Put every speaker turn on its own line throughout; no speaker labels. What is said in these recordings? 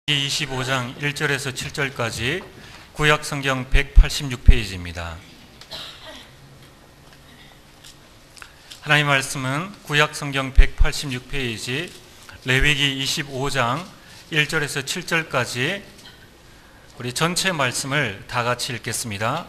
25장 1절에서 7절까지 구약 성경 186페이지입니다. 하나님 말씀은 구약 성경 186페이지 레위기 25장 1절에서 7절까지 우리 전체 말씀을 다 같이 읽겠습니다.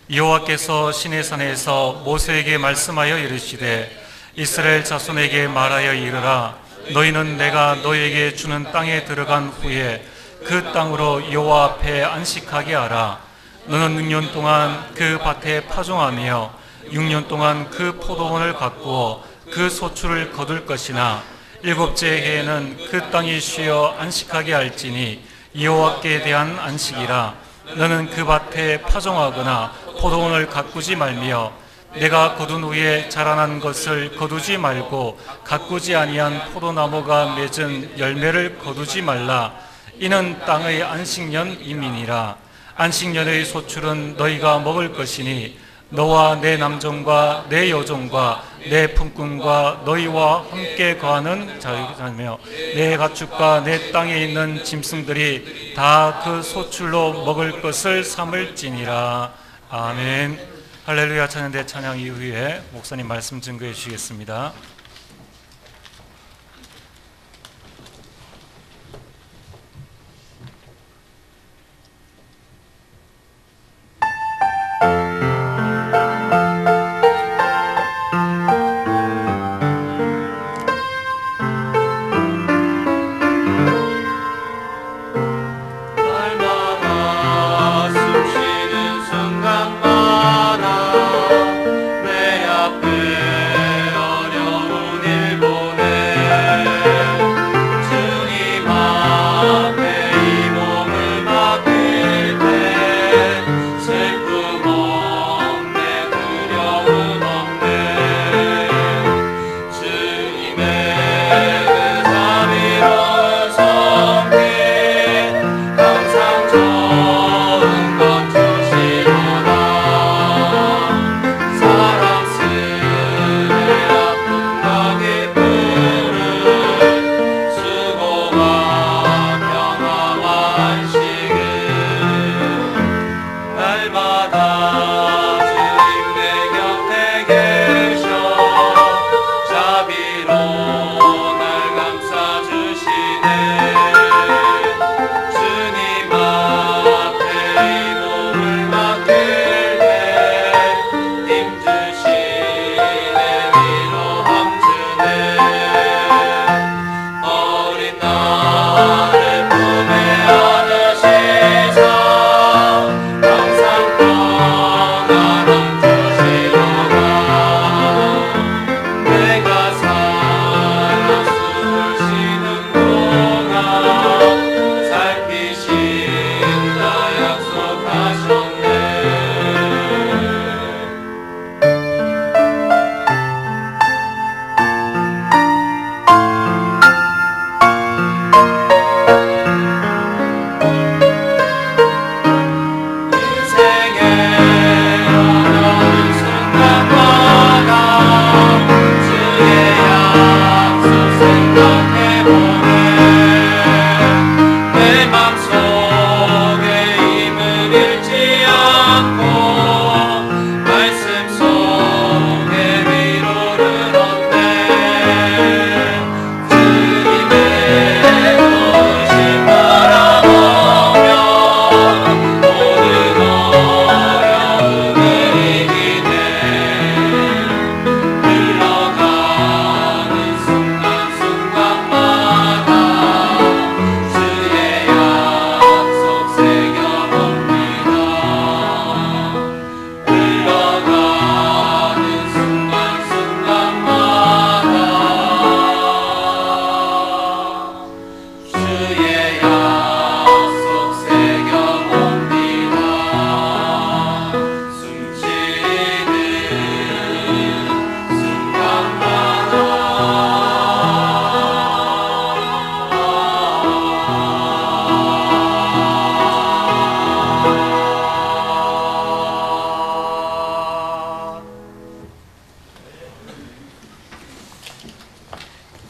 여호와께서 시내산에서 모세에게 말씀하여 이르시되 이스라엘 자손에게 말하여 이르라. 너희는 내가 너희에게 주는 땅에 들어간 후에 그 땅으로 여호와 앞에 안식하게 하라. 너는 6년 동안 그 밭에 파종하며 6년 동안 그 포도원을 가꾸어 그 소출을 거둘 것이나 일곱째 해에는 그 땅이 쉬어 안식하게 할지니 여호와께 대한 안식이라. 너는 그 밭에 파종하거나 포도원을 가꾸지 말며 내가 거둔 후에 자라난 것을 거두지 말고 가꾸지 아니한 포도나무가 맺은 열매를 거두지 말라. 이는 땅의 안식년임이니라. 안식년의 소출은 너희가 먹을 것이니 너와 내 남종과 내 여종과 내 품꾼과 너희와 함께 거하는 자유자며 내 가축과 내 땅에 있는 짐승들이 다 그 소출로 먹을 것을 삼을지니라. 아멘. 할렐루야. 찬양대 찬양 이후에 목사님 말씀 증거해 주시겠습니다.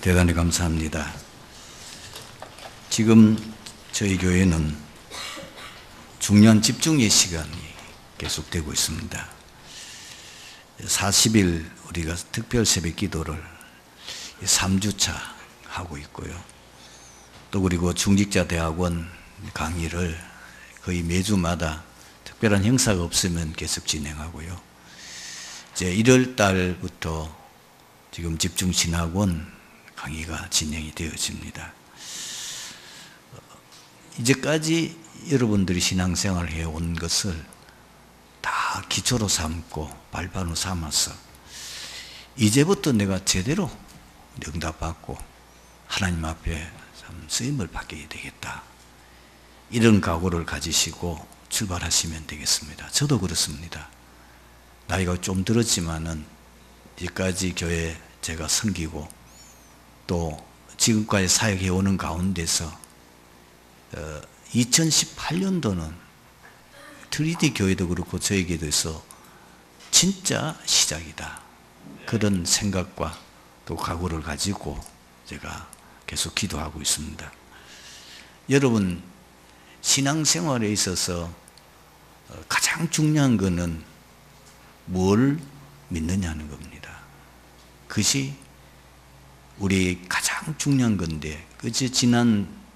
대단히 감사합니다. 지금 저희 교회는 중요한 집중의 시간이 계속되고 있습니다. 40일 우리가 특별 새벽 기도를 3주차 하고 있고요. 또 그리고 중직자 대학원 강의를 거의 매주마다 특별한 행사가 없으면 계속 진행하고요. 이제 1월 달부터 지금 집중신학원 강의가 진행이 되어집니다. 이제까지 여러분들이 신앙생활을 해온 것을 다 기초로 삼고 발판으로 삼아서 이제부터 내가 제대로 응답받고 하나님 앞에 참 쓰임을 받게 되겠다. 이런 각오를 가지시고 출발하시면 되겠습니다. 저도 그렇습니다. 나이가 좀 들었지만은 이제까지 교회 제가 섬기고 또 지금까지 사역해 오는 가운데서 2018년도는 트리니티 교회도 그렇고 저에게 대해서 진짜 시작이다. 그런 생각과 또 각오를 가지고 제가 계속 기도하고 있습니다. 여러분, 신앙생활에 있어서 가장 중요한 것은 뭘 믿느냐는 겁니다. 그것이 우리 가장 중요한 건데, 그치 지난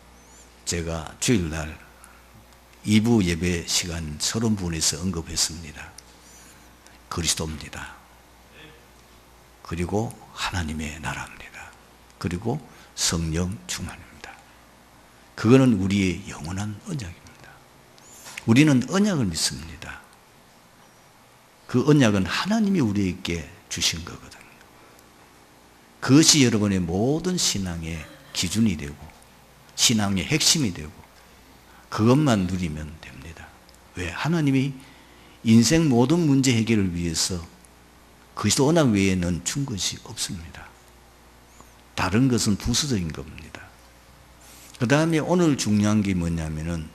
제가 주일날 2부 예배 시간 30분에서 언급했습니다. 그리스도입니다. 그리고 하나님의 나라입니다. 그리고 성령 충만입니다. 그거는 우리의 영원한 언약입니다. 우리는 언약을 믿습니다. 그 언약은 하나님이 우리에게 주신 거거든요. 그것이 여러분의 모든 신앙의 기준이 되고 신앙의 핵심이 되고 그것만 누리면 됩니다. 왜? 하나님이 인생 모든 문제 해결을 위해서 그리스도 언약 외에는 준 것이 없습니다. 다른 것은 부수적인 겁니다. 그 다음에 오늘 중요한 게 뭐냐면은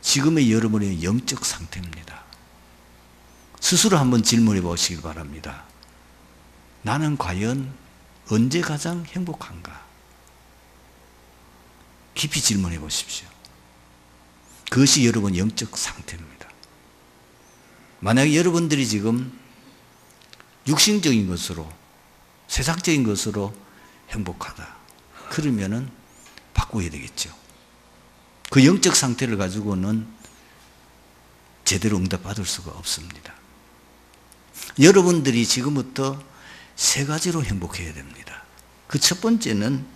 지금의 여러분의 영적 상태입니다. 스스로 한번 질문해 보시기 바랍니다. 나는 과연 언제 가장 행복한가? 깊이 질문해 보십시오. 그것이 여러분 영적 상태입니다. 만약에 여러분들이 지금 육신적인 것으로 세상적인 것으로 행복하다. 그러면은 바꿔야 되겠죠. 그 영적 상태를 가지고는 제대로 응답받을 수가 없습니다. 여러분들이 지금부터 세 가지로 행복해야 됩니다. 그 첫 번째는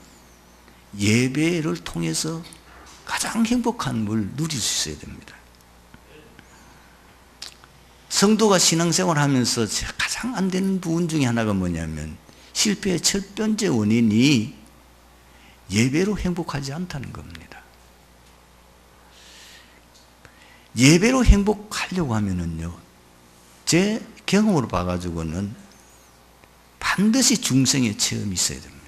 예배를 통해서 가장 행복한 걸 누릴 수 있어야 됩니다. 성도가 신앙생활 하면서 가장 안 되는 부분 중에 하나가 뭐냐면 실패의 첫 번째 원인이 예배로 행복하지 않다는 겁니다. 예배로 행복하려고 하면은요, 제 경험으로 봐가지고는 반드시 중생의 체험이 있어야 됩니다.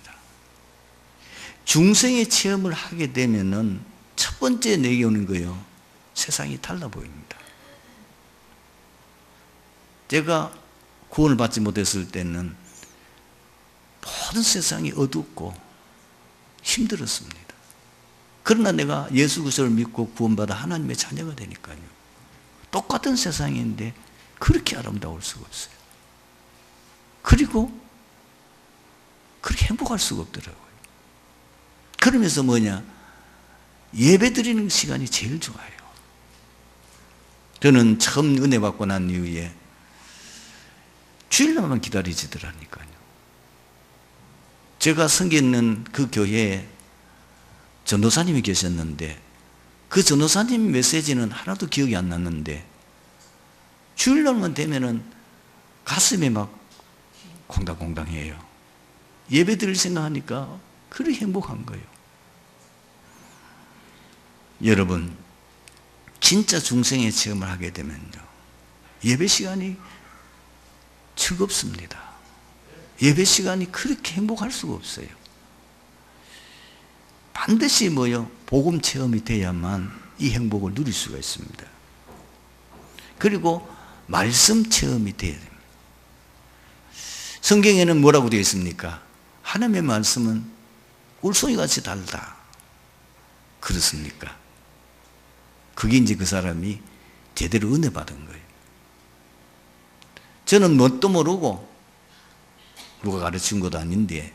중생의 체험을 하게 되면은 첫 번째 내게 오는 거요, 세상이 달라 보입니다. 제가 구원을 받지 못했을 때는 모든 세상이 어둡고 힘들었습니다. 그러나 내가 예수 그리스도를 믿고 구원받아 하나님의 자녀가 되니까요, 똑같은 세상인데 그렇게 아름다울 수가 없어요. 그리고 그렇게 행복할 수가 없더라고요. 그러면서 뭐냐, 예배 드리는 시간이 제일 좋아요. 저는 처음 은혜 받고 난 이후에 주일날만 기다리지더라니까요. 제가 섬기는 그 교회에 전도사님이 계셨는데 그 전도사님 메시지는 하나도 기억이 안 났는데 주일날만 되면은 가슴이 막 콩닥콩닥해요. 예배 드릴 생각하니까 그렇게 행복한 거예요. 여러분, 진짜 중생의 체험을 하게 되면요, 예배 시간이 즐겁습니다. 예배 시간이 그렇게 행복할 수가 없어요. 반드시 뭐요? 복음 체험이 돼야만 이 행복을 누릴 수가 있습니다. 그리고 말씀 체험이 돼야 됩니다. 성경에는 뭐라고 되어 있습니까? 하나님의 말씀은 꿀송이같이 달다. 그렇습니까? 그게 이제 그 사람이 제대로 은혜 받은 거예요. 저는 뭣도 모르고 누가 가르친 것도 아닌데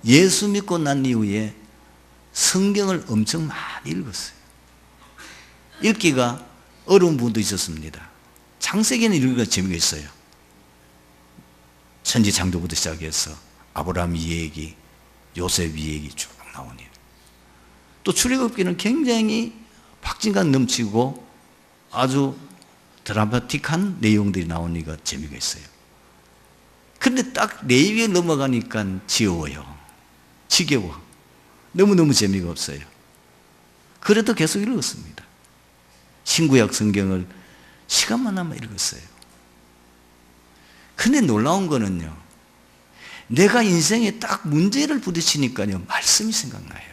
예수 믿고 난 이후에 성경을 엄청 많이 읽었어요. 읽기가 어려운 부분도 있었습니다. 창세기는 읽기가 재미가 있어요. 천지창조부터 시작해서 아브라함 이야기, 요셉 이야기 쭉 나오니. 또 출애굽기는 굉장히 박진감 넘치고 아주 드라마틱한 내용들이 나오니까 재미가 있어요. 그런데 딱 레위기에 넘어가니까 지겨워요. 지겨워. 너무너무 재미가 없어요. 그래도 계속 읽었습니다. 신구약 성경을 시간만 나면 읽었어요. 근데 놀라운 거는요, 내가 인생에 딱 문제를 부딪히니까요, 말씀이 생각나요.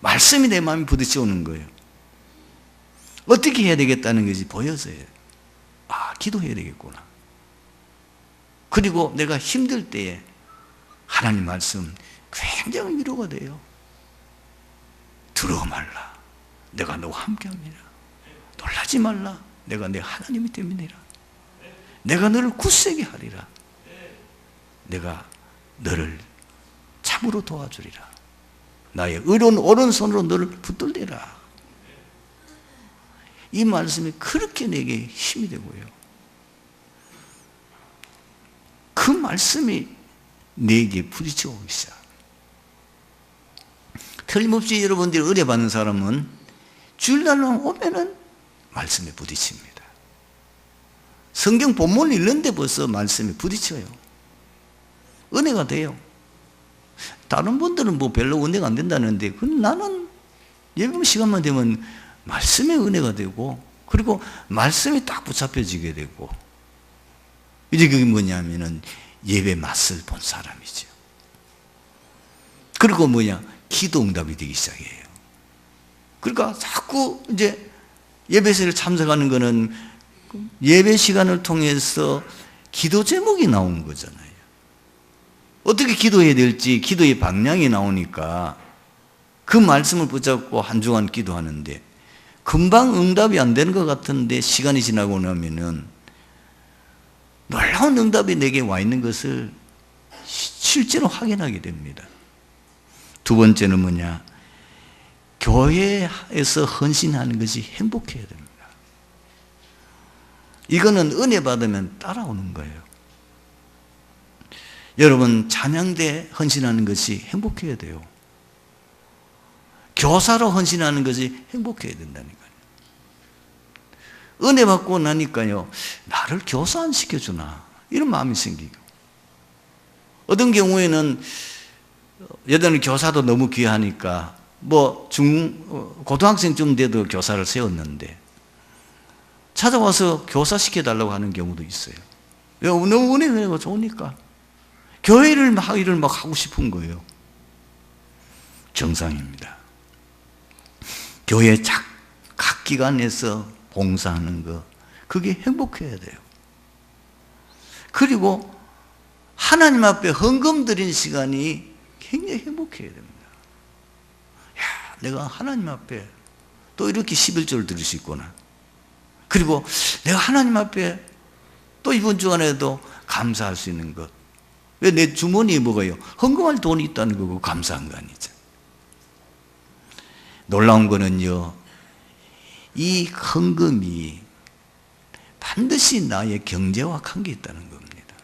말씀이 내 마음에 부딪혀오는 거예요. 어떻게 해야 되겠다는 것이 보여져요. 아, 기도해야 되겠구나. 그리고 내가 힘들 때에 하나님 말씀 굉장히 위로가 돼요. 두려워 말라. 내가 너와 함께합니다. 놀라지 말라. 내가 내 하나님이 됨이니라. 내가 너를 굳세게 하리라. 내가 너를 참으로 도와주리라. 나의 의로운 오른손으로 너를 붙들리라. 이 말씀이 그렇게 내게 힘이 되고요. 그 말씀이 내게 부딪혀 오기 시작. 틀림없이 여러분들이 은혜 받는 사람은 주일날만 오면은 말씀에 부딪힙니다. 성경 본문을 읽는데 벌써 말씀에 부딪혀요. 은혜가 돼요. 다른 분들은 뭐 별로 은혜가 안 된다는데, 나는 예배 시간만 되면 말씀에 은혜가 되고, 그리고 말씀이 딱 붙잡혀지게 되고, 이제 그게 뭐냐면은 예배 맛을 본 사람이죠. 그리고 기도 응답이 되기 시작해요. 그러니까 자꾸 이제 예배실에 참석하는 거는 예배 시간을 통해서 기도 제목이 나오는 거잖아요. 어떻게 기도해야 될지 기도의 방향이 나오니까 그 말씀을 붙잡고 한 주간 기도하는데, 금방 응답이 안 되는 것 같은데 시간이 지나고 나면은 놀라운 응답이 내게 와 있는 것을 실제로 확인하게 됩니다. 두 번째는 뭐냐? 교회에서 헌신하는 것이 행복해야 됩니다. 이거는 은혜 받으면 따라오는 거예요. 여러분, 찬양대 헌신하는 것이 행복해야 돼요. 교사로 헌신하는 것이 행복해야 된다니까요. 은혜 받고 나니까요, 나를 교사 안 시켜주나 이런 마음이 생기고, 어떤 경우에는 예전에 교사도 너무 귀하니까 고등학생쯤 돼도 교사를 세웠는데 찾아와서 교사 시켜달라고 하는 경우도 있어요. 너무 은혜가 좋으니까 교회를 일을 하고 싶은 거예요. 정상입니다. 교회 각 기관에서 봉사하는 거, 그게 행복해야 돼요. 그리고 하나님 앞에 헌금 드린 시간이 굉장히 행복해야 됩니다. 야, 내가 하나님 앞에 또 이렇게 11조를 드릴 수 있구나. 그리고 내가 하나님 앞에 또 이번 주간에도 감사할 수 있는 것. 왜 내 주머니에 뭐가요? 헌금할 돈이 있다는 거고 감사한 거 아니죠. 놀라운 거는요, 이 헌금이 반드시 나의 경제와 관계 있다는 겁니다.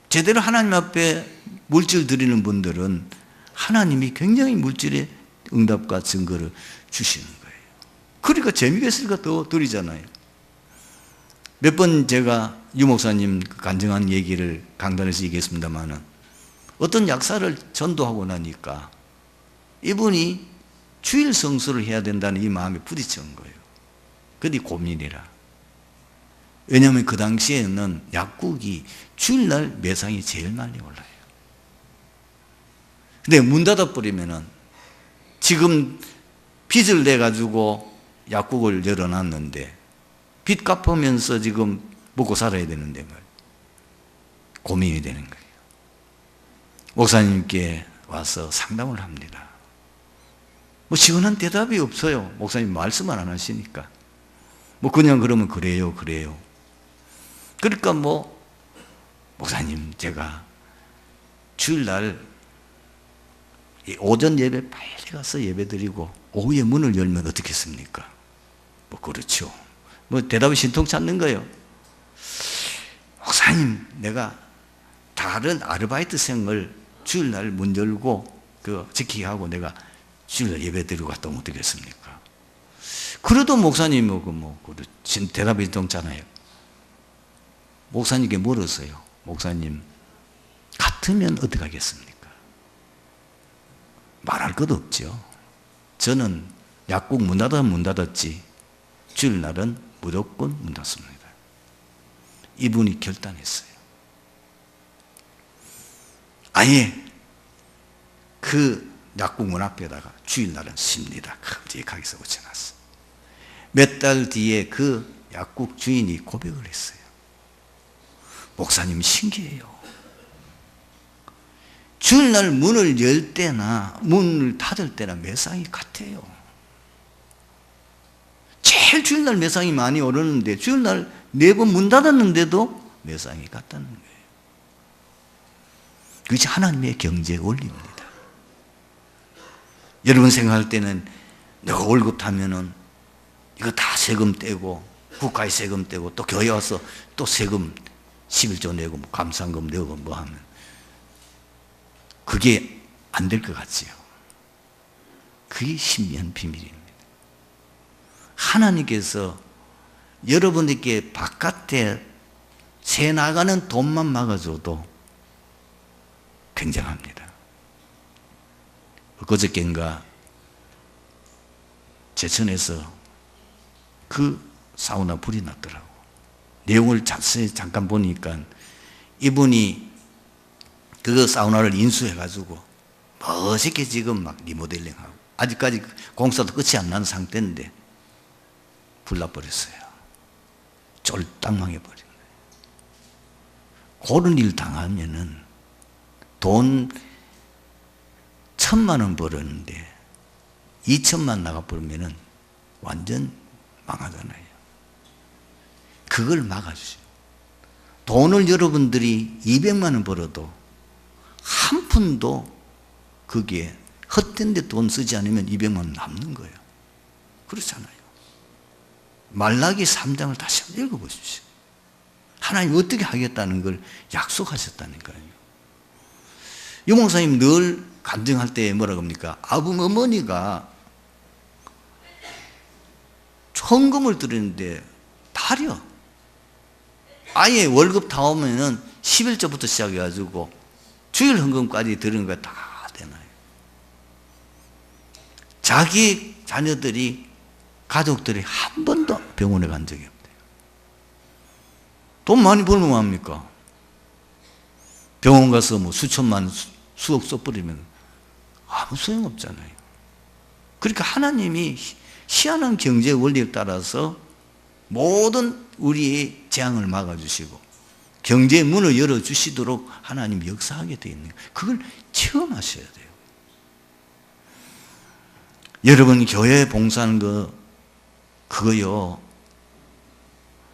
제대로 하나님 앞에 물질 드리는 분들은 하나님이 굉장히 물질의 응답과 증거를 주시는 거예요. 그러니까 재미가 있으니까 더 드리잖아요. 몇 번 제가 유 목사님 간증한 얘기를 강단에서 얘기했습니다만은, 어떤 약사를 전도하고 나니까 이분이 주일 성수를 해야 된다는 이 마음에 부딪힌 거예요. 그게 고민이라. 왜냐하면 그 당시에는 약국이 주일날 매상이 제일 많이 올라요. 근데 문 닫아버리면은, 지금 빚을 내가지고 약국을 열어놨는데 빚 갚으면서 지금 먹고 살아야 되는데 말이에요. 고민이 되는 거예요. 목사님께 와서 상담을 합니다. 뭐 시원한 대답이 없어요. 목사님 말씀을 안 하시니까. 뭐 그냥 그러면 그래요. 그러니까 뭐 목사님 제가 주일날 오전 예배 빨리 가서 예배 드리고 오후에 문을 열면 어떻겠습니까? 뭐 그렇죠. 뭐 대답이 신통치 않는 거예요. 목사님 내가 다른 아르바이트생을 주일날 문 열고 지키게 하고 내가 주일날 예배 드리고 갔다 오면 어떻겠습니까? 그래도 목사님 대답이 신통찮아요. 목사님께 물었어요. 목사님 같으면 어떻게 하겠습니까? 말할 것도 없죠. 저는 약국 문 닫으면 문 닫았지 주일날은 무조건 문 닫습니다. 이분이 결단했어요. 아예 그 약국 문 앞에다가 주일날은 쉽니다. 큼직하게 써 붙여놨어요. 몇 달 뒤에 그 약국 주인이 고백을 했어요. 목사님 신기해요. 주일날 문을 열 때나 문을 닫을 때나 매상이 같아요. 제일 주일날 매상이 많이 오르는데 주일날 4번 문 닫았는데도 매상이 같다는 거예요. 그것이 하나님의 경제 원리입니다. 여러분 생각할 때는 내가 월급 타면은 이거 다 세금 떼고 국가의 세금 떼고 또 교회 와서 또 세금 11조 내고 뭐 감사금 내고 뭐 하면 그게 안 될 것 같지요. 그게 신비한 비밀입니다. 하나님께서 여러분에게 바깥에 새 나가는 돈만 막아줘도 굉장합니다. 그저께인가 제천에서 그 사우나 불이 났더라고. 내용을 자세히 잠깐 보니까 이분이 그 사우나를 인수해가지고 멋있게 지금 막 리모델링하고 아직까지 공사도 끝이 안 난 상태인데 불 나버렸어요. 쫄딱 망해버린 거예요. 그런 일 당하면은 돈 1,000만 원 벌었는데 2천만 나가버리면은 완전 망하잖아요. 그걸 막아주세요. 돈을 여러분들이 200만 원 벌어도 한 푼도 그게 헛된 데 돈 쓰지 않으면 200만 원 남는 거예요. 그렇잖아요. 말라기 3장을 다시 한번 읽어보십시오. 하나님 어떻게 하겠다는 걸 약속하셨다니까요. 유목사님 늘 간증할 때 뭐라고 합니까? 어머니가 헌금을 드리는데 다려. 아예 월급 다 오면은 11조부터 시작해가지고 주일 헌금까지 드리는 거 다 되나요? 자기 자녀들이 가족들이 한 번도 병원에 간 적이 없대요. 돈 많이 벌면 뭐합니까? 병원 가서 뭐 수천만 수억 써버리면 아무 소용없잖아요. 그러니까 하나님이 희한한 경제 원리에 따라서 모든 우리의 재앙을 막아주시고 경제의 문을 열어주시도록 하나님이 역사하게 되어 있는 거예요. 그걸 체험하셔야 돼요. 여러분 교회 봉사하는 그거요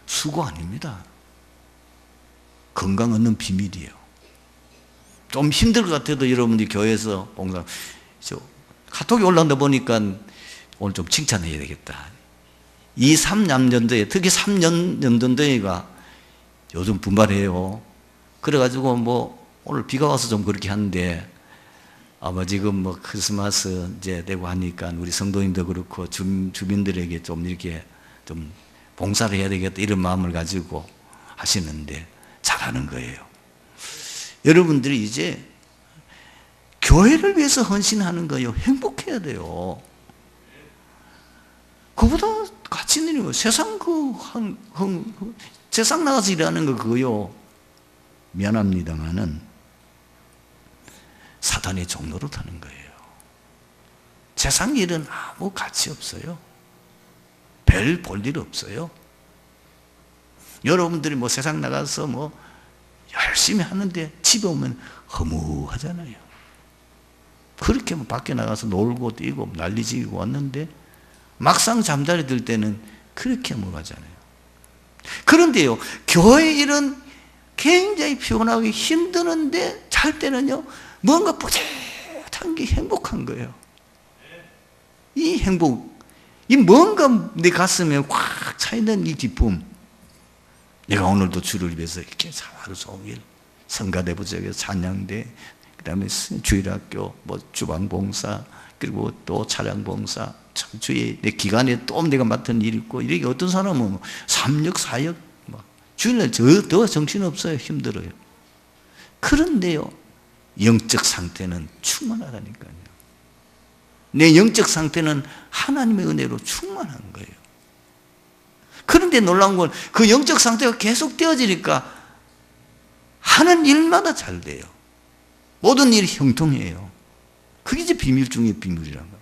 수고 아닙니다. 건강 얻는 비밀이에요. 좀 힘들 것 같아도 여러분들이 교회에서 봉사 카톡이 올라온다 보니까 오늘 좀 칭찬해야 되겠다. 3년도에 특히 3년도에가 요즘 분발해요. 그래가지고 뭐 오늘 비가 와서 좀 그렇게 하는데 아마 지금 뭐 크리스마스 이제 되고 하니까 우리 성도님도 그렇고 주민들에게 좀 이렇게 좀 봉사를 해야 되겠다 이런 마음을 가지고 하시는데 잘하는 거예요. 여러분들이 이제 교회를 위해서 헌신하는 거예요. 행복해야 돼요. 그보다 가치 있는 거 세상 세상 나가서 일하는 거 그거요. 미안합니다만은 사단의 종로로 타는 거예요. 세상 일은 아무 가치 없어요. 별 볼 일 없어요. 여러분들이 뭐 세상 나가서 뭐 열심히 하는데 집에 오면 허무하잖아요. 그렇게 밖에 나가서 놀고 뛰고 난리지고 왔는데 막상 잠자리 들 때는 그렇게 먹하잖아요. 그런데요, 교회 일은 굉장히 피곤하고 힘드는데 잘 때는요, 뭔가 뿌듯한 게 행복한 거예요. 이 행복, 이 뭔가 내 가슴에 꽉 차있는 이 기쁨. 내가 오늘도 주를 위해서 이렇게 하루 종일 성가대부적에서 찬양대, 그 다음에 주일학교, 주방봉사, 그리고 또 차량봉사, 주의 내 기간에 또 내가 맡은 일 있고, 이렇게 어떤 사람은 3역, 4역, 주일날 더 정신없어요. 힘들어요. 그런데요, 영적 상태는 충만하다니까요. 내 영적 상태는 하나님의 은혜로 충만한 거예요. 그런데 놀라운 건 그 영적 상태가 계속 되어지니까 하는 일마다 잘 돼요. 모든 일이 형통해요. 그게 이제 비밀 중에 비밀이란 거예요.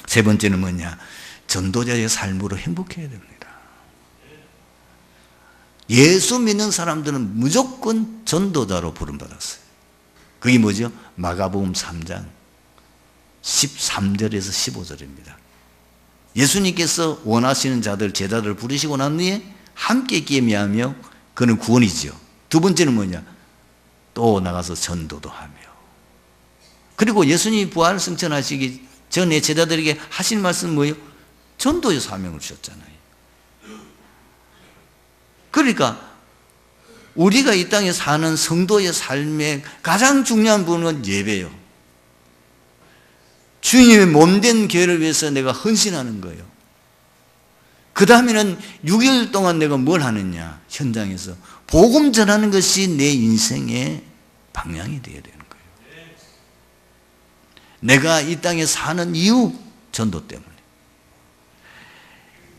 세 번째는 뭐냐? 전도자의 삶으로 행복해야 됩니다. 예수 믿는 사람들은 무조건 전도자로 부름받았어요. 그게 뭐죠? 마가복음 3장 13절에서 15절입니다. 예수님께서 원하시는 자들, 제자들을 부르시고 난 후에 함께 있기에 미하며 그는 구원이죠. 두 번째는 뭐냐? 또 나가서 전도도 하며. 그리고 예수님이 부활 승천하시기 전에 제자들에게 하신 말씀은 뭐예요? 전도의 사명을 주셨잖아요. 그러니까 우리가 이 땅에 사는 성도의 삶의 가장 중요한 부분은 예배예요. 주님의 몸된 교회를 위해서 내가 헌신하는 거예요. 그 다음에는 6일 동안 내가 뭘 하느냐? 현장에서 복음 전하는 것이 내 인생의 방향이 되어야 되는 거예요. 내가 이 땅에 사는 이유, 전도 때문에.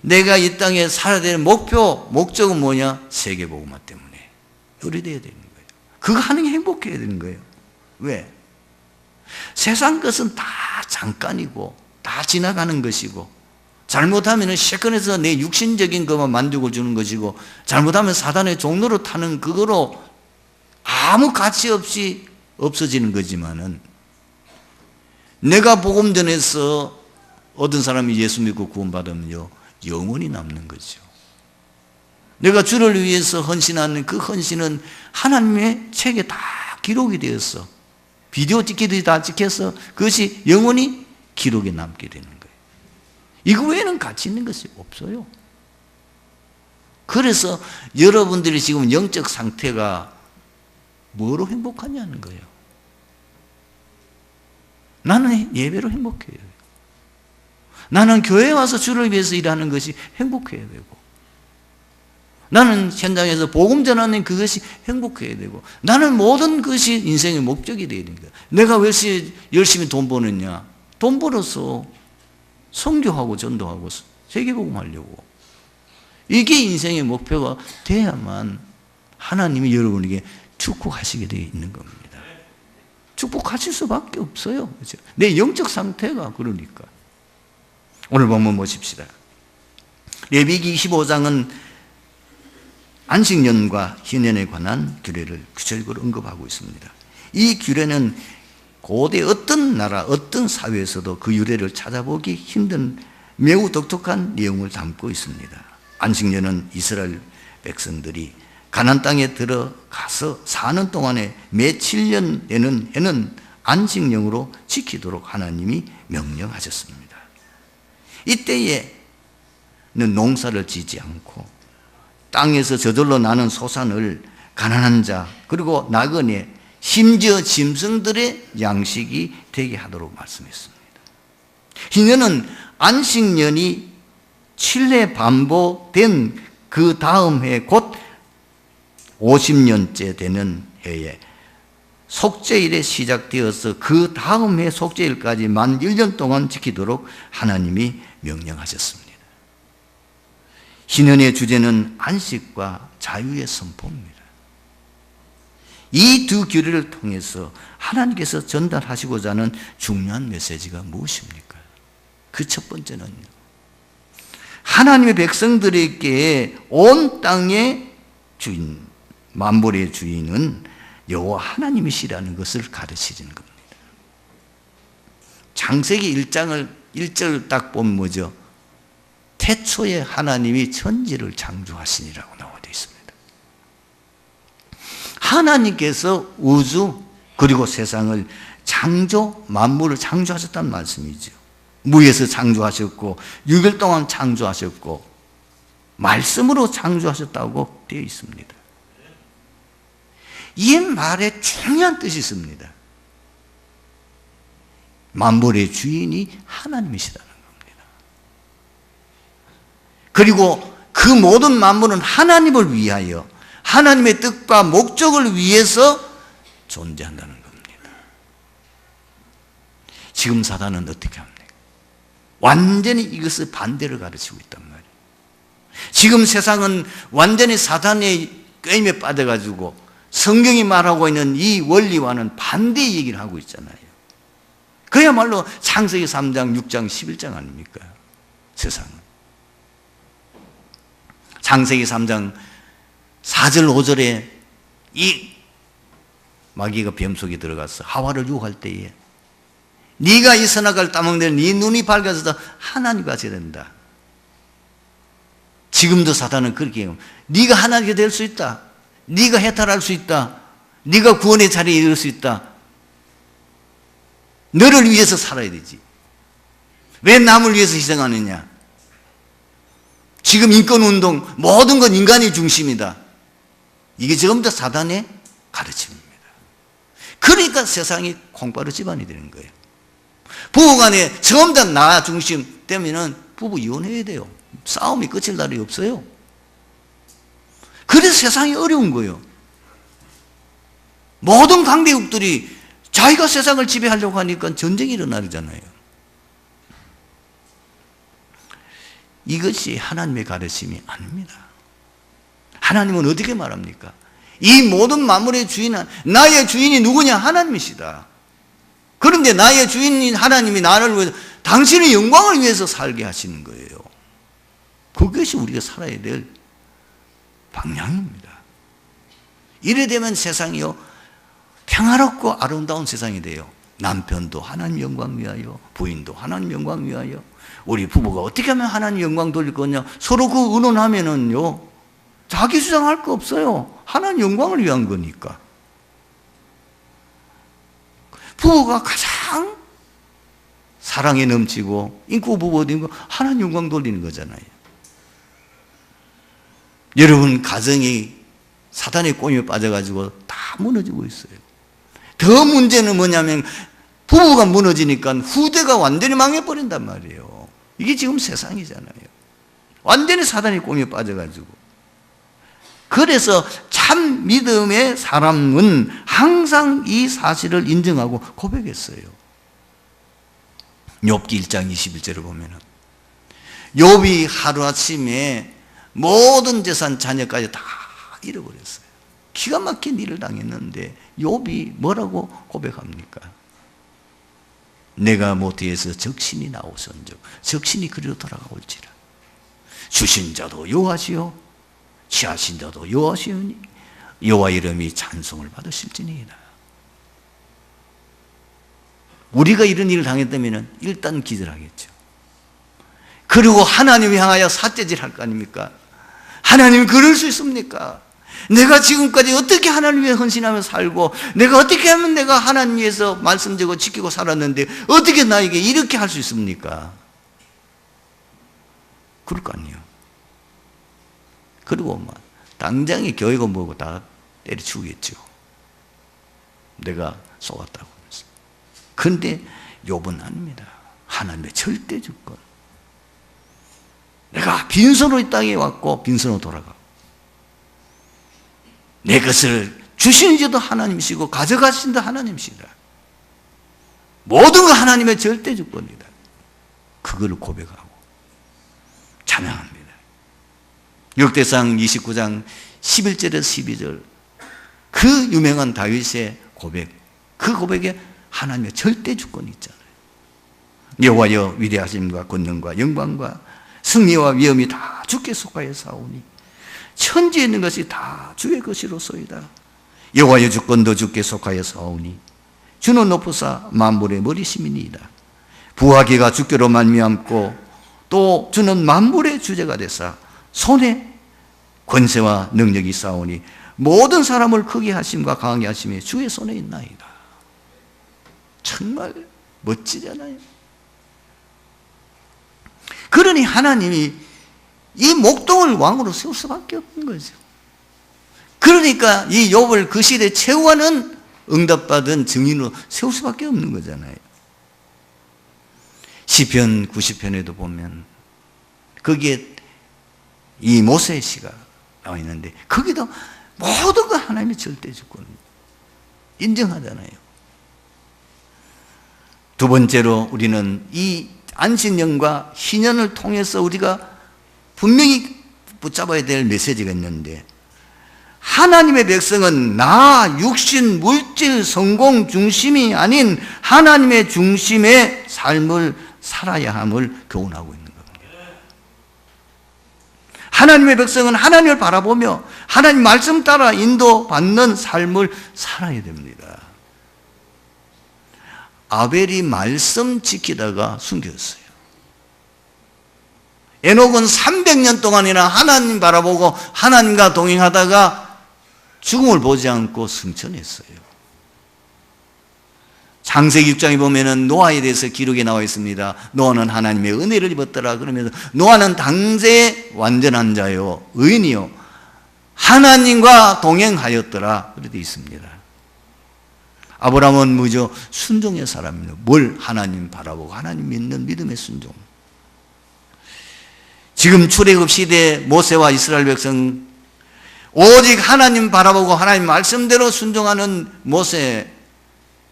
내가 이 땅에 살아야 되는 목표, 목적은 뭐냐? 세계복음화 때문에. 그래 돼야 되는 거예요. 그거 하는 게 행복해야 되는 거예요. 왜? 세상 것은 다 잠깐이고 다 지나가는 것이고, 잘못하면 시건에서 내 육신적인 것만 만족을 주는 것이고, 잘못하면 사단의 종로로 타는 그거로 아무 가치 없이 없어지는 거지만은, 내가 복음 전해서 어떤 사람이 예수 믿고 구원받으면요, 영원히 남는 거죠. 내가 주를 위해서 헌신하는 그 헌신은 하나님의 책에 다 기록이 되었어. 비디오 찍기도 다 찍혀서 그것이 영원히 기록에 남게 되는 거예요. 이거 외에는 가치 있는 것이 없어요. 그래서 여러분들이 지금 영적 상태가 뭐로 행복하냐는 거예요. 나는 예배로 행복해요. 나는 교회에 와서 주를 위해서 일하는 것이 행복해야 되고, 나는 현장에서 복음 전하는 그것이 행복해야 되고, 나는 모든 것이 인생의 목적이 되어야 되는 거야. 내가 왜 열심히 돈 버느냐? 돈 벌어서 선교하고 전도하고 세계복음 하려고. 이게 인생의 목표가 돼야만 하나님이 여러분에게 축복하시게 되어 있는 겁니다. 축복하실 수밖에 없어요. 그렇죠? 내 영적 상태가 그러니까. 오늘 본문 보십시다. 레위기 25장은 안식년과 희년에 관한 규례를 구체적으로 언급하고 있습니다. 이 규례는 고대 어떤 나라, 어떤 사회에서도 그 유래를 찾아보기 힘든 매우 독특한 내용을 담고 있습니다. 안식년은 이스라엘 백성들이 가나안 땅에 들어가서 사는 동안에 매 7년에는 해는 안식년으로 지키도록 하나님이 명령하셨습니다. 이때에는 농사를 짓지 않고 땅에서 저절로 나는 소산을 가난한 자, 그리고 나그네, 심지어 짐승들의 양식이 되게 하도록 말씀했습니다. 희년은 안식년이 7회 반복된 그 다음 해 곧 50년째 되는 해에 속죄일에 시작되어서 그 다음 해 속죄일까지 만 1년 동안 지키도록 하나님이 명령하셨습니다. 희년의 주제는 안식과 자유의 선포입니다. 이 두 규례를 통해서 하나님께서 전달하시고자 하는 중요한 메시지가 무엇입니까? 그 첫 번째는요, 하나님의 백성들에게 온 땅의 주인, 만물의 주인은 여호와 하나님이시라는 것을 가르치는 겁니다. 창세기 1장을 1절 딱 보면 뭐죠? 태초에 하나님이 천지를 창조하시니라고 나와 있습니다. 하나님께서 우주 그리고 세상을 만물을 창조하셨다는 말씀이죠. 무에서 창조하셨고 6일 동안 창조하셨고 말씀으로 창조하셨다고 되어 있습니다. 이 말에 중요한 뜻이 있습니다. 만물의 주인이 하나님이시라는 겁니다. 그리고 그 모든 만물은 하나님을 위하여 하나님의 뜻과 목적을 위해서 존재한다는 겁니다. 지금 사단은 어떻게 합니까? 완전히 이것을 반대로 가르치고 있단 말이에요. 지금 세상은 완전히 사단의 꾀임에 빠져가지고 성경이 말하고 있는 이 원리와는 반대의 얘기를 하고 있잖아요. 그야말로 창세기 3장, 6장, 11장 아닙니까? 세상은. 창세기 3장 4절, 5절에 이 마귀가 뱀 속에 들어가서 하와를 유혹할 때에 네가 이 선악을 따먹는 네 눈이 밝아져서 하나님과 된다. 지금도 사단은 그렇게 해요. 네가 하나님이 될 수 있다. 네가 해탈할 수 있다. 네가 구원의 자리에 이를 수 있다. 너를 위해서 살아야 되지. 왜 남을 위해서 희생하느냐? 지금 인권운동 모든 건 인간의 중심이다. 이게 전부 다 사단의 가르침입니다. 그러니까 세상이 콩가루 집안이 되는 거예요. 부부간에 전부 다 나 중심 때문에 부부 이혼해야 돼요. 싸움이 끝일 날이 없어요. 그래서 세상이 어려운 거예요. 모든 강대국들이 자기가 세상을 지배하려고 하니까 전쟁이 일어나잖아요. 이것이 하나님의 가르침이 아닙니다. 하나님은 어떻게 말합니까? 이 모든 만물의 주인은 나의 주인이 누구냐? 하나님이시다. 그런데 나의 주인인 하나님이 나를 위해서 당신의 영광을 위해서 살게 하시는 거예요. 그것이 우리가 살아야 될 방향입니다. 이래 되면 세상이요 평화롭고 아름다운 세상이 돼요. 남편도 하나님 영광 위하여, 부인도 하나님 영광 위하여. 우리 부부가 어떻게 하면 하나님 영광 돌릴 거냐? 서로 그 의논하면은요 자기 주장할 거 없어요. 하나님 영광을 위한 거니까. 부부가 가장 사랑에 넘치고 인구 부부가 된 거 하나님 영광 돌리는 거잖아요. 여러분 가정이 사단의 꼬임에 빠져가지고 다 무너지고 있어요. 더 문제는 뭐냐면 부부가 무너지니까 후대가 완전히 망해버린단 말이에요. 이게 지금 세상이잖아요. 완전히 사단의 꼬임에 빠져가지고. 그래서 참 믿음의 사람은 항상 이 사실을 인정하고 고백했어요. 욥기 1장 21절을 보면은 욥이 하루아침에 모든 재산 자녀까지 다 잃어버렸어요. 기가 막힌 일을 당했는데 욥이 뭐라고 고백합니까? 내가 모태에서 적신이 나오선즉 적신이 그리로 돌아가올지라. 주신 자도 여호와시요 취하신 자도 여호와시오니 여호와 이름이 찬송을 받으실지니이다. 우리가 이런 일을 당했다면 일단 기절하겠죠. 그리고 하나님을 향하여 삿대질 할 거 아닙니까? 하나님이 그럴 수 있습니까? 내가 지금까지 어떻게 하나님 위해 헌신하며 살고 내가 어떻게 하면 내가 하나님 위해서 말씀드리고 지키고 살았는데 어떻게 나에게 이렇게 할 수 있습니까? 그럴 거 아니에요. 그리고 막 당장에 교회가 뭐고 다 때려치우겠죠. 내가 속았다고 하면서. 그런데 욥은 아닙니다. 하나님의 절대 주권. 내가 빈손으로 이 땅에 왔고 빈손으로 돌아가고 내 것을 주시는 자도 하나님이시고 가져가신 자 하나님이시다. 모든 거 하나님의 절대 주권이다. 그걸 고백하고 찬양합니다. 역대상 29장 11절에서 12절 그 유명한 다윗의 고백, 그 고백에 하나님의 절대 주권이 있잖아요. 여호와여 위대하심과 권능과 영광과 승리와 위엄이 다 주께 속하여 사오니 천지에 있는 것이 다 주의 것이로소이다. 여호와의 주권도 주께 속하여 사오니 주는 높으사 만물의 머리심이니이다. 부하기가 주께로 말미암고 또 주는 만물의 주제가 되사 손에 권세와 능력이 싸우니 모든 사람을 크게 하심과 강하게 하심이 주의 손에 있나이다. 정말 멋지잖아요. 그러니 하나님이 이 목동을 왕으로 세울 수밖에 없는 거죠. 그러니까 이 욥을 그 시대에 최후하는 응답받은 증인으로 세울 수밖에 없는 거잖아요. 시편 90편에도 보면 거기에 이 모세의 시가 나와 있는데 거기도 모든 거 하나님의 절대 주권 인정하잖아요. 두 번째로 우리는 이 안식년과 희년을 통해서 우리가 분명히 붙잡아야 될 메시지가 있는데, 하나님의 백성은 나, 육신, 물질, 성공 중심이 아닌 하나님의 중심의 삶을 살아야 함을 교훈하고 있는 겁니다. 하나님의 백성은 하나님을 바라보며 하나님 말씀 따라 인도받는 삶을 살아야 됩니다. 아벨이 말씀 지키다가 숨겼어요. 에녹은 300년 동안이나 하나님 바라보고 하나님과 동행하다가 죽음을 보지 않고 승천했어요. 창세기 6장에 보면은 노아에 대해서 기록이 나와 있습니다. 노아는 하나님의 은혜를 입었더라. 그러면서 노아는 당대의 완전한 자요, 의인이요, 하나님과 동행하였더라. 그렇게 되어 있습니다. 아브라함은 무저 순종의 사람입니다. 뭘 하나님 바라보고 하나님 믿는 믿음의 순종. 지금 출애굽 시대 모세와 이스라엘 백성 오직 하나님 바라보고 하나님 말씀대로 순종하는 모세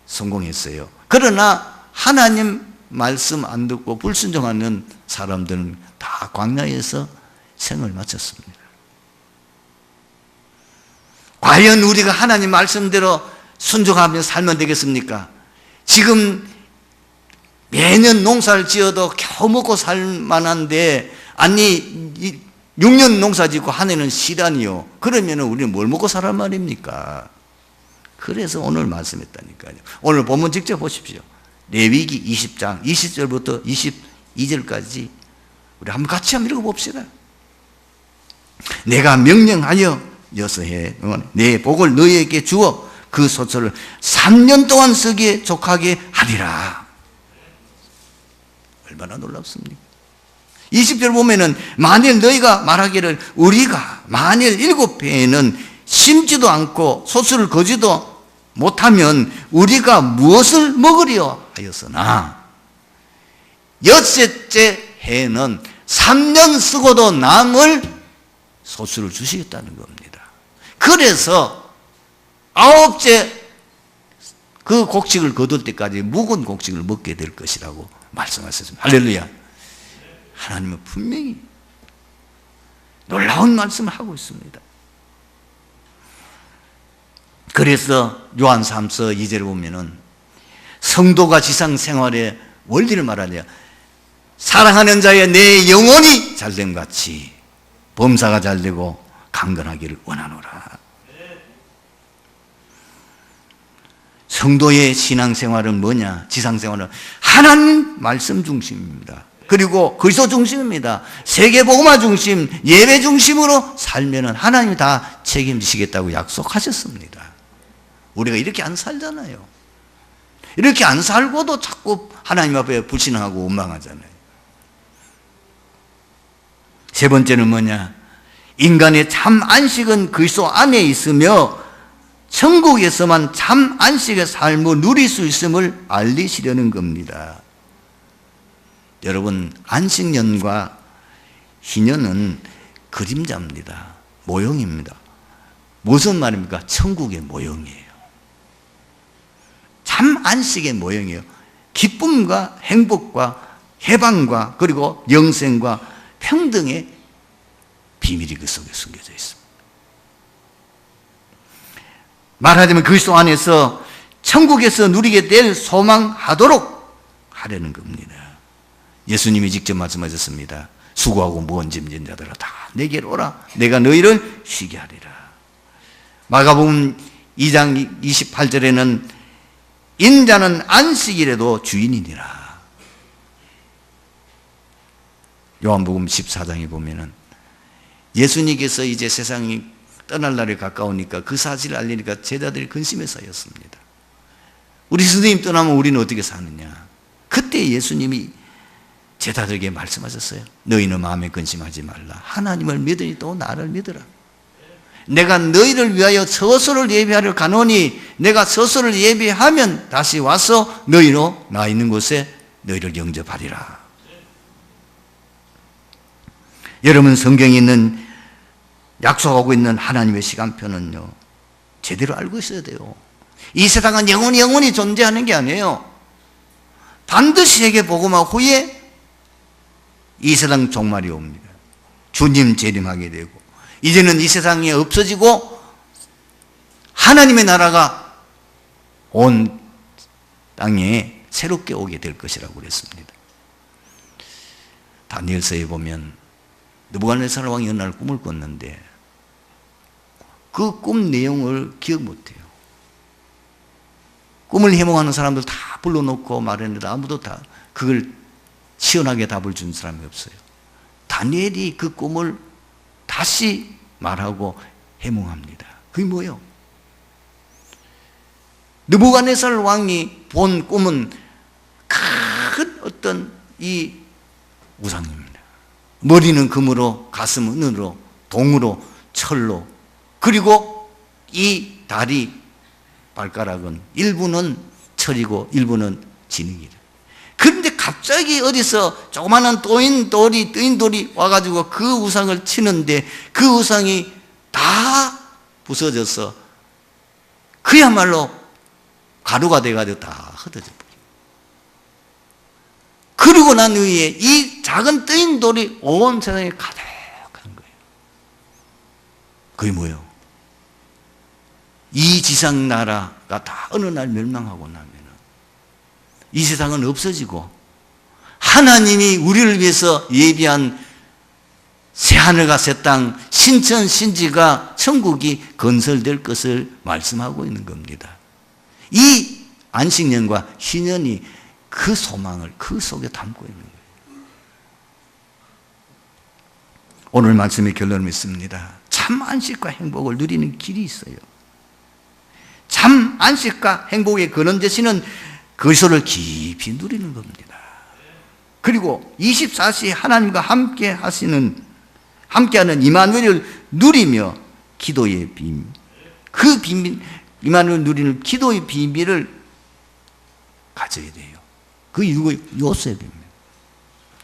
성공했어요. 그러나 하나님 말씀 안 듣고 불순종하는 사람들은 다 광야에서 생을 마쳤습니다. 과연 우리가 하나님 말씀대로 순종하며 살면 되겠습니까? 지금 매년 농사를 지어도 겨우 먹고 살 만한데, 아니 6년 농사 짓고 한 해는 시단이요. 그러면 우리는 뭘 먹고 살란 말입니까? 그래서 오늘 말씀했다니까요. 오늘 본문 직접 보십시오. 레위기 20장 20절부터 22절까지 우리 한번 같이 한번 읽어봅시다. 내가 명령하여 6해 내 복을 너희에게 주어 그 소처를 3년 동안 쓰기에 족하게 하리라. 얼마나 놀랍습니까? 20절 보면은 만일 너희가 말하기를 우리가 만일 7해에는 심지도 않고 소출을 거지도 못하면 우리가 무엇을 먹으려 하였으나 6째 해에는 3년 쓰고도 남을 소출을 주시겠다는 겁니다. 그래서 9째 그 곡식을 거둘 때까지 묵은 곡식을 먹게 될 것이라고 말씀하셨습니다. 할렐루야. 하나님은 분명히 놀라운 말씀을 하고 있습니다. 그래서 요한 3서 2절을 보면은 성도가 지상 생활의 원리를 말하냐, 사랑하는 자의 내 영혼이 잘됨 같이 범사가 잘되고 강건하기를 원하노라. 성도의 신앙생활은 뭐냐? 지상생활은 하나님 말씀 중심입니다. 그리고 그리스도 중심입니다. 세계복음화 중심, 예배 중심으로 살면은 하나님이 다 책임지시겠다고 약속하셨습니다. 우리가 이렇게 안 살잖아요. 이렇게 안 살고도 자꾸 하나님 앞에 불신하고 원망하잖아요. 세 번째는 뭐냐? 인간의 참 안식은 그리스도 안에 있으며 천국에서만 참 안식의 삶을 누릴 수 있음을 알리시려는 겁니다. 여러분, 안식년과 희년은 그림자입니다. 모형입니다. 무슨 말입니까? 천국의 모형이에요. 참 안식의 모형이에요. 기쁨과 행복과 해방과 그리고 영생과 평등의 비밀이 그 속에 숨겨져 있습니다. 말하자면 그리스도 안에서 천국에서 누리게 될 소망하도록 하려는 겁니다. 예수님이 직접 말씀하셨습니다. 수고하고 무거운 짐진 자들아 다 내게로 오라. 내가 너희를 쉬게 하리라. 마가복음 2장 28절에는 인자는 안식일에도 주인이니라. 요한복음 14장에 보면은 예수님께서 이제 세상이 떠날 날이 가까우니까 그 사실을 알리니까 제자들이 근심에 쌓였습니다. 우리 스님 떠나면 우리는 어떻게 사느냐. 그때 예수님이 제자들에게 말씀하셨어요. 너희는 마음에 근심하지 말라. 하나님을 믿으니 또 나를 믿으라. 내가 너희를 위하여 서서를 예비하려 가노니 내가 서서를 예비하면 다시 와서 너희로 나 있는 곳에 너희를 영접하리라. 여러분, 성경에 있는 약속하고 있는 하나님의 시간표는요, 제대로 알고 있어야 돼요. 이 세상은 영원히 존재하는 게 아니에요. 반드시 세계 복음화 후에 이 세상 종말이 옵니다. 주님 재림하게 되고 이제는 이 세상이 없어지고 하나님의 나라가 온 땅에 새롭게 오게 될 것이라고 그랬습니다. 다니엘서에 보면 느부갓네살 왕이 어느 날 꿈을 꿨는데 그 꿈 내용을 기억 못해요. 꿈을 해몽하는 사람들 다 불러놓고 말했는데 아무도 다 그걸 시원하게 답을 준 사람이 없어요. 다니엘이 그 꿈을 다시 말하고 해몽합니다. 그게 뭐예요? 느부갓네살 왕이 본 꿈은 큰 어떤 이 우상입니다. 머리는 금으로, 가슴은 은으로, 동으로, 철로, 그리고 이 다리, 발가락은 일부는 철이고 일부는 진흙이다. 그런데 갑자기 어디서 조그마한 뜨인 돌이 와가지고 그 우상을 치는데 그 우상이 다 부서져서 그야말로 가루가 돼가지고 다 흩어져 버려요. 그리고 난 후에 이 작은 뜨인 돌이 온 세상에 가득한 거예요. 그게 뭐예요? 이 지상 나라가 다 어느 날 멸망하고 나면은 이 세상은 없어지고 하나님이 우리를 위해서 예비한 새하늘과 새 땅, 신천 신지가 천국이 건설될 것을 말씀하고 있는 겁니다. 이 안식년과 희년이 그 소망을 그 속에 담고 있는 거예요. 오늘 말씀의 결론을 믿습니다. 참 안식과 행복을 누리는 길이 있어요. 참 안식과 행복의 근원 되시는 그리스도를 깊이 누리는 겁니다. 그리고 24시 하나님과 함께하는 이마누엘을 누리며 기도의 비밀, 그 비밀, 이마누엘 누리는 기도의 비밀을 가져야 돼요. 그 요셉입니다.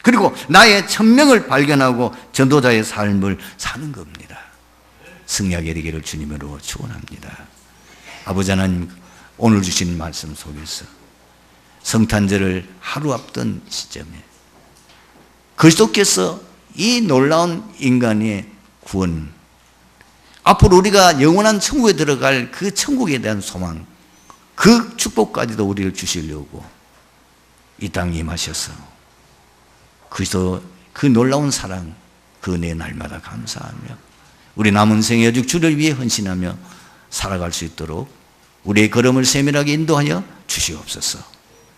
그리고 나의 천명을 발견하고 전도자의 삶을 사는 겁니다. 승리하게 되기를 주님으로 축원합니다. 아버지 하나님, 오늘 주신 말씀 속에서 성탄절을 하루 앞둔 시점에 그리스도께서 이 놀라운 인간의 구원, 앞으로 우리가 영원한 천국에 들어갈 그 천국에 대한 소망, 그 축복까지도 우리를 주시려고 이 땅에 임하셔서 그리스도 그 놀라운 사랑, 그 은혜 날마다 감사하며 우리 남은 생에 오직 주를 위해 헌신하며 살아갈 수 있도록 우리의 걸음을 세밀하게 인도하여 주시옵소서.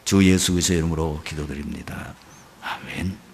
주 예수 그리스도의 이름으로 기도드립니다. 아멘.